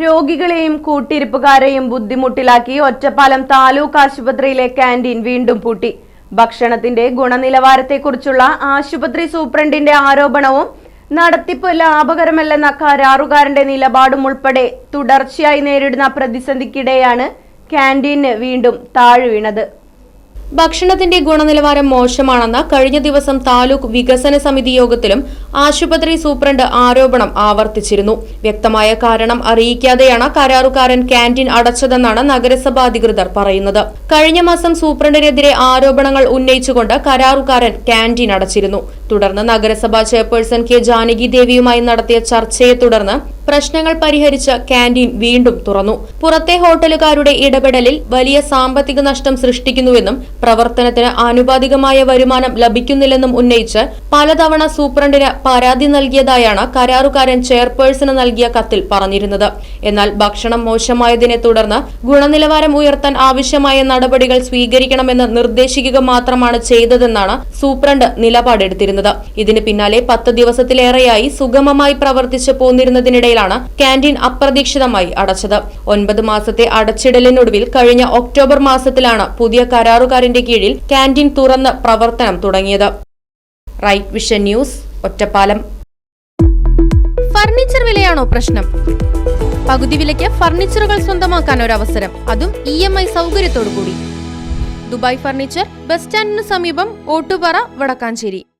രോഗികളെയും കൂട്ടിരിപ്പുകാരെയും ബുദ്ധിമുട്ടിലാക്കി ഒറ്റപ്പാലം താലൂക്ക് ആശുപത്രിയിലെ ക്യാന്റീൻ വീണ്ടും പൂട്ടി. ഭക്ഷണത്തിന്റെ ഗുണനിലവാരത്തെക്കുറിച്ചുള്ള ആശുപത്രി സൂപ്രണ്ടിന്റെ ആരോപണവും നടത്തിപ്പ് ലാഭകരമല്ലെന്ന കരാറുകാരന്റെ നിലപാടും ഉൾപ്പെടെ തുടർച്ചയായി നേരിടുന്ന പ്രതിസന്ധിക്കിടെയാണ് ക്യാന്റീന് വീണ്ടും താഴ്വീണത്. ഭക്ഷണത്തിന്റെ ഗുണനിലവാരം മോശമാണെന്ന കഴിഞ്ഞ ദിവസം താലൂക്ക് വികസന സമിതി യോഗത്തിലും ആശുപത്രി സൂപ്രണ്ട് ആരോപണം ആവർത്തിച്ചിരുന്നു. വ്യക്തമായ കാരണം അറിയിക്കാതെയാണ് കരാറുകാരൻ ക്യാന്റീൻ അടച്ചതെന്നാണ് നഗരസഭാ അധികൃതർ പറയുന്നത്. കഴിഞ്ഞ മാസം സൂപ്രണ്ടിനെതിരെ ആരോപണങ്ങൾ ഉന്നയിച്ചുകൊണ്ട് കരാറുകാരൻ ക്യാന്റീൻ അടച്ചിരുന്നു. തുടർന്ന് നഗരസഭാ ചെയർപേഴ്സൺ കെ ജാനകി ദേവിയുമായി നടത്തിയ ചർച്ചയെ തുടർന്ന് പ്രശ്നങ്ങൾ പരിഹരിച്ച് ക്യാന്റീൻ വീണ്ടും തുറന്നു. പുറത്തെ ഹോട്ടലുകാരുടെ ഇടപെടലിൽ വലിയ സാമ്പത്തിക നഷ്ടം സൃഷ്ടിക്കുന്നുവെന്നും പ്രവർത്തനത്തിന് ആനുപാതികമായ വരുമാനം ലഭിക്കുന്നില്ലെന്നും ഉന്നയിച്ച് പലതവണ സൂപ്രണ്ടിന് പരാതി നൽകിയതായാണ് കരാറുകാരൻ ചെയർപേഴ്സണ് നൽകിയ കത്തിൽ പറഞ്ഞിരുന്നത്. എന്നാൽ ഭക്ഷണം മോശമായതിനെ തുടർന്ന് ഗുണനിലവാരം ഉയർത്താൻ ആവശ്യമായ നടപടികൾ സ്വീകരിക്കണമെന്ന് നിർദ്ദേശിക്കുക മാത്രമാണ് ചെയ്തതെന്നാണ് സൂപ്രണ്ട് നിലപാടെടുത്തിരുന്നത്. ഇതിന് പിന്നാലെ 10 ദിവസത്തിലേറെയായി സുഗമമായി പ്രവർത്തിച്ചു പോന്നിരുന്നതിനിടയിലാണ് ക്യാന്റീൻ അപ്രതീക്ഷിതമായി അടച്ചത്. 9 മാസത്തെ അടച്ചിടലിനൊടുവിൽ കഴിഞ്ഞ ഒക്ടോബർ മാസത്തിലാണ് പുതിയ കരാറുകാരന്റെ കീഴിൽ ക്യാന്റീൻ തുറന്ന് പ്രവർത്തനം തുടങ്ങിയത്. Right Vision News, Ottapalam. Furniture വിലയാണോ പ്രശ്നം? പകുതി വിലയ്ക്ക് ഫർണിച്ചറുകൾ സ്വന്തമാക്കാൻ ഒരു അവസരം, അതും EMI സൗകര്യത്തോടു കൂടി. ദുബായ് ഫർണിച്ചർ, ബസ് സ്റ്റാൻഡിന് സമീപം, ഓട്ടുപാറ, വടക്കാഞ്ചേരി.